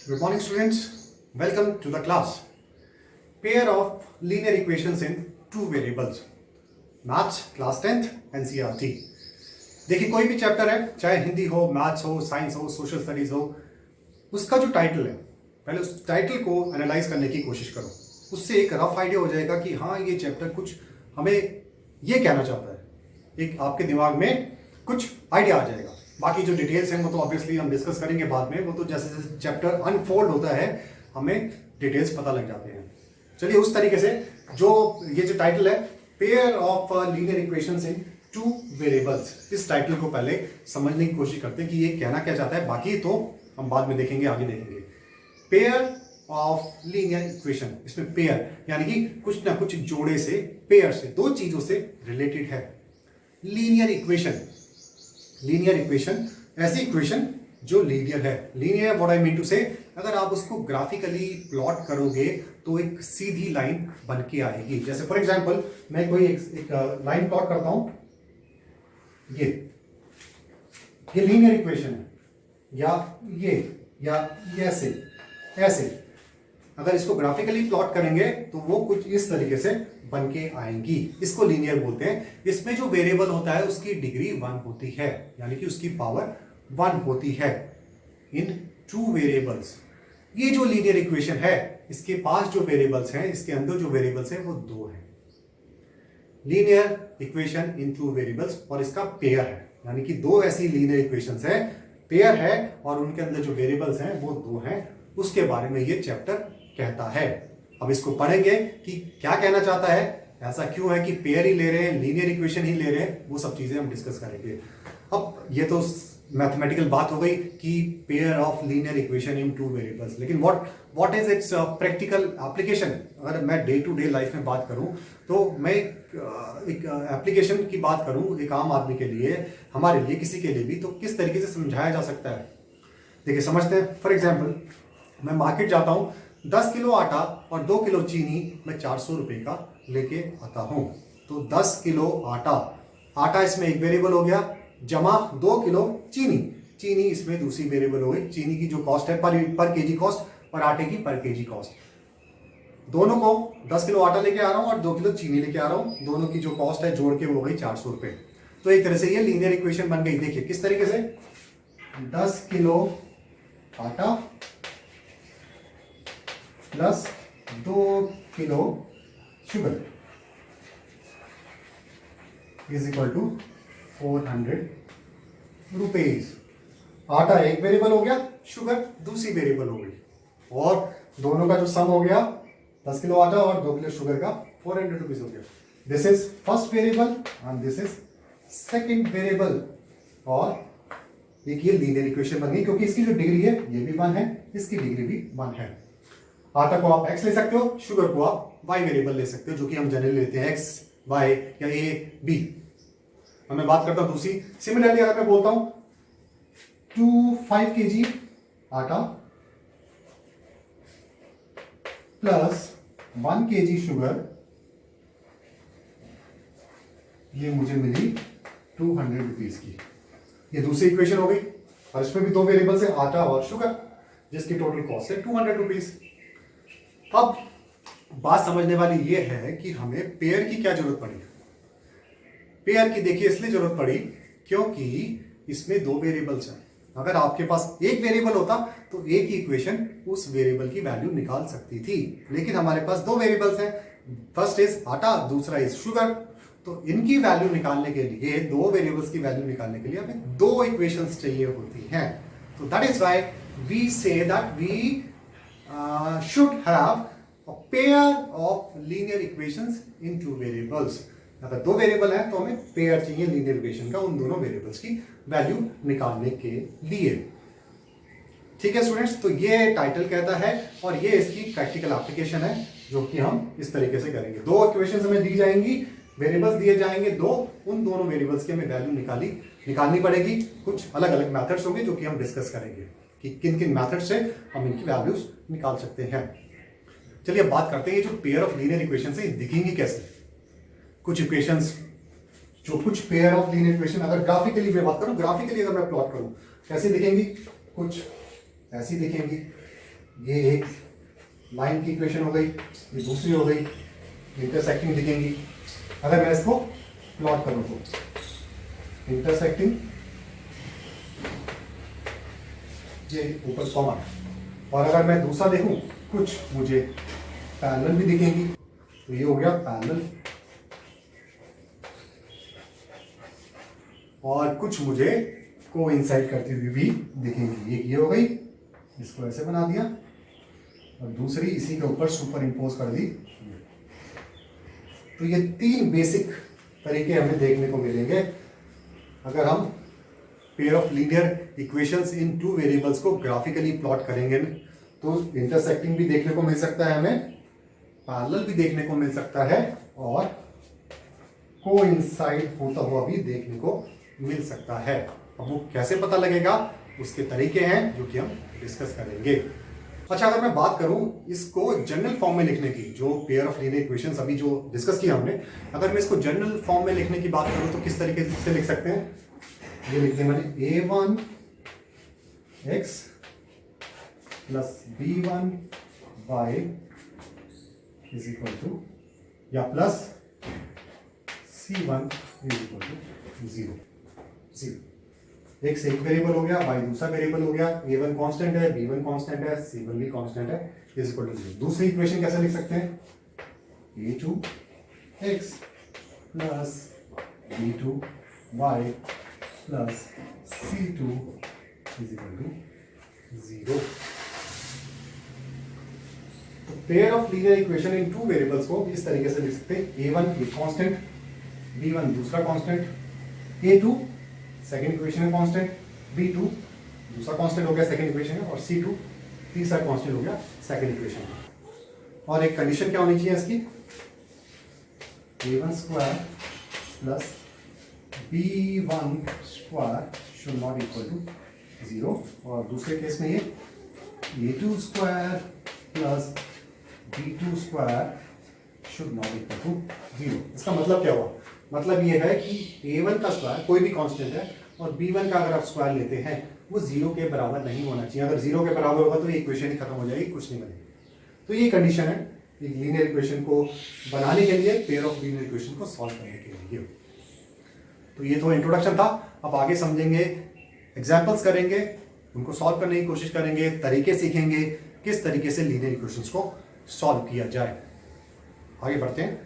Good morning, students. Welcome to the class. Pair of linear equations in two variables. Maths, class 10th, NCERT. देखिए कोई भी chapter है, चाहे हिंदी हो, maths हो, साइंस हो, सोशल स्टडीज हो, उसका जो टाइटल है, पहले उस टाइटल को एनालाइज करने की कोशिश करो. उससे एक रफ आइडिया हो जाएगा कि हाँ ये चैप्टर कुछ हमें ये कहना चाहता है. एक आपके दिमाग में कुछ आइडिया आ जाएगा. बाकी जो डिटेल्स हैं वो तो ऑब्वियसली हम डिस्कस करेंगे बाद में. वो तो जैसे जैसे चैप्टर अनफोल्ड होता है हमें डिटेल्स पता लग जाते हैं. चलिए उस तरीके से जो ये जो टाइटल है, pair of linear equations in two variables, इस टाइटल को पहले समझने की कोशिश करते हैं कि ये कहना क्या चाहता है. बाकी तो हम बाद में देखेंगे, आगे देखेंगे. पेयर ऑफ लीनियर इक्वेशन, इसमें पेयर यानी कि कुछ ना कुछ जोड़े से, पेयर से, दो चीजों से रिलेटेड है. लीनियर इक्वेशन, लीनियर इक्वेशन ऐसी इक्वेशन जो लीनियर है. Linear what I mean to say, अगर आप उसको ग्राफिकली प्लॉट करोगे तो एक सीधी लाइन बन के आएगी. जैसे फॉर एग्जांपल मैं कोई एक लाइन प्लॉट करता हूं, ये लीनियर इक्वेशन है, या ऐसे ऐसे अगर इसको ग्राफिकली प्लॉट करेंगे तो वो कुछ इस तरीके से बन के आएंगी. इसको लीनियर बोलते हैं. इसमें जो वेरिएबल होता है उसकी डिग्री 1 होती है, यानी कि उसकी पावर 1 होती है इन टू वेरिएबल्स. ये जो लीनियर इक्वेशन है, इसके पास जो वेरिएबल्स हैं, इसके अंदर जो वेरिएबल्स हैं वो दो हैं. Linear equation in two variables, और इसका पेयर है, यानी कि दो ऐसी लीनियर इक्वेशंस है, पेयर है, और उनके अंदर जो वेरिएबल्स हैं वो दो हैं. उसके बारे में ये चैप्टर कहता है. अब इसको पढ़ेंगे कि क्या कहना चाहता है, ऐसा क्यों है कि पेयर ही ले रहे हैं, लीनियर इक्वेशन ही ले रहे हैं, वो सब चीजें हम डिस्कस करेंगे. अब ये तो मैथमेटिकल बात हो गई कि pair of linear equation in two variables, लेकिन what is its practical application. अगर मैं डे टू डे लाइफ में बात करूं तो मैं एक एप्लीकेशन की बात करूं एक आम आदमी के लिए, हमारे लिए, किसी के लिए भी, तो किस तरीके से समझाया जा सकता है. देखिए समझते हैं. फॉर एग्जाम्पल मैं मार्केट जाता हूं, 10 किलो आटा और 2 किलो चीनी मैं 400 रुपए का लेके आता हूं. तो 10 किलो आटा इसमें एक वेरिएबल हो गया, जमा 2 किलो चीनी इसमें दूसरी वेरिएबल हो गई. चीनी की जो कॉस्ट है पर केजी कॉस्ट, और आटे की पर केजी कॉस्ट. दोनों को 10 किलो आटा लेके आ रहा हूं और 2 किलो चीनी लेके आ रहा हूं. दोनों की जो कॉस्ट है जोड़ के वो हो गई 400 रुपए. तो एक तरह से ये लीनियर इक्वेशन बन गई. देखिए किस तरीके से, 10 किलो आटा plus 2 kilo sugar is equal to 400 rupees. आटा एक वेरिएबल हो गया, शुगर दूसरी वेरिएबल हो गई, और दोनों का जो सम हो गया 10 किलो आटा और 2 किलो शुगर का 400 रुपीज हो गया. This is first variable and this is second variable. और एक ये लीनियर इक्वेशन बन गई, क्योंकि इसकी जो डिग्री है ये भी 1 है, इसकी डिग्री भी 1 है. आटा को आप x ले सकते हो, शुगर को आप y वेरिएबल ले सकते हो, जो कि हम जनरली लेते हैं x, y या a, b. अब मैं बात करता हूं दूसरी. सिमिलरली अगर मैं बोलता हूं 5 kg आटा प्लस 1 kg शुगर, ये मुझे मिली 200 रुपीज की. ये दूसरी इक्वेशन हो गई, और इसमें भी दो वेरिएबल्स है, आटा और शुगर, जिसकी टोटल कॉस्ट है 200 रुपीज. अब बात समझने वाली ये है कि हमें पेयर की क्या जरूरत पड़ी. पेयर की देखिए इसलिए जरूरत पड़ी क्योंकि इसमें दो वेरिएबल्स हैं. अगर आपके पास एक वेरिएबल होता तो एक ही इक्वेशन उस वेरिएबल की वैल्यू निकाल सकती थी, लेकिन हमारे पास दो वेरिएबल्स हैं. फर्स्ट इज आटा, दूसरा इज शुगर. तो इनकी वैल्यू निकालने के लिए, दो वेरिएबल्स की वैल्यू निकालने के लिए हमें दो इक्वेशंस चाहिए होती हैं. तो that is why we say that we should have a pair of linear equations in two variables. अगर दो वेरिएबल है तो हमें पेयर चाहिए लीनियर इक्वेशन का, उन दोनों वेरिएबल्स की वैल्यू निकालने के लिए. ठीक है स्टूडेंट्स, तो ये टाइटल कहता है, और ये इसकी प्रैक्टिकल एप्लीकेशन है जो कि हम इस तरीके से करेंगे. दो इक्वेशंस हमें दी जाएंगी, वेरिएबल्स दिए जाएंगे दो, उन दोनों वेरिएबल्स की हमें वैल्यू निकालनी पड़ेगी. कुछ अलग अलग मेथड्स होंगे जो कि हम डिस्कस करेंगे कि किन किन मेथड से हम इनकी वैल्यूज निकाल सकते हैं. चलिए अब बात करते हैं ये जो पेयर ऑफ लीनियर इक्वेशंस है दिखेंगी कैसे. कुछ इक्वेशंस जो कुछ पेयर ऑफ लीनियर इक्वेशन, अगर ग्राफिकली मैं बात करूं, ग्राफिकली अगर मैं प्लॉट करूं कैसे दिखेंगी, कुछ ऐसी दिखेंगी, ये एक लाइन की इक्वेशन हो गई, ये दूसरी हो गई, इंटरसेक्टिंग दिखेंगी। अगर मैं इसको प्लॉट करूं तो इंटरसेक्टिंग, ये ऊपर कॉमन, और अगर मैं दूसरा देखूं कुछ मुझे पैरेलल भी दिखेंगी, तो ये हो गया पैरेलल, और कुछ मुझे कोइंसाइड करती हुई भी दिखेंगी। एक ये हो गई, इसको ऐसे बना दिया, और दूसरी इसी के ऊपर सुपर इम्पोज कर दी। तो ये तीन बेसिक तरीके हमें देखने को मिलेंगे अगर हम pair of linear equations in two variables को ग्राफिकली प्लॉट करेंगे। तो इंटरसेक्टिंग भी देखने को मिल सकता है हमें, पैरेलल भी देखने को मिल सकता है, और कोइंसाइड होता हुआ भी देखने को मिल सकता है। अब वो कैसे पता लगेगा, उसके तरीके हैं जो कि हम डिस्कस करेंगे। अच्छा, अगर मैं बात करूं इसको जनरल फॉर्म में लिखने की, जो पेयर ऑफ लीनियर इक्वेशंस अभी जो डिस्कस किया हमने, अगर मैं इसको जनरल फॉर्म में लिखने की बात करूं तो किस तरीके से लिख सकते हैं? ये लिखते हैं मैंने a1 x plus b1 y is equal to, या plus c1 is equal to 0। x एक वेरिएबल हो गया, y दूसरा वेरिएबल हो गया, a1 कांस्टेंट है, b1 कांस्टेंट है, c1 भी कांस्टेंट है, इज इक्वल टू 0। दूसरी इक्वेशन कैसे लिख सकते हैं? a2 x plus b2 y plus c2 is equal to 0। तो pair of linear equation in two variables को इस तरीके से लिख सकते हैं, a1 एक कांस्टेंट, b1 दूसरा कांस्टेंट, a2 सेकेंड इक्वेशन है कांस्टेंट, b2 दूसरा कांस्टेंट हो गया सेकेंड इक्वेशन है, और c2 तीसरा कांस्टेंट हो गया सेकेंड इक्वेशन है। और एक कंडीशन क्या होनी चाहिए इसकी? a1 square plus b1 square should not equal to 0, और दूसरे केस में ये a2 square plus b2 square should not equal to 0। इसका मतलब क्या हुआ? मतलब ये है कि a1 का स्क्वायर कोई भी कांस्टेंट है, और b1 का अगर आप स्क्वायर लेते हैं वो 0 के बराबर नहीं होना चाहिए। अगर 0 के बराबर होगा तो ये इक्वेशन ही खत्म हो जाएगी, कुछ नहीं बनेगा। तो ये कंडीशन है एक लीनियर इक्वेशन को बनाने के लिए, पेयर ऑफ लीनियर इक्वेशन को सॉल्व करने के लिए। तो ये तो इंट्रोडक्शन था। अब आगे समझेंगे, एग्जाम्पल्स करेंगे, उनको सॉल्व करने की कोशिश करेंगे, तरीके सीखेंगे किस तरीके से लीनियर इक्वेशंस को सॉल्व किया जाए। आगे बढ़ते हैं।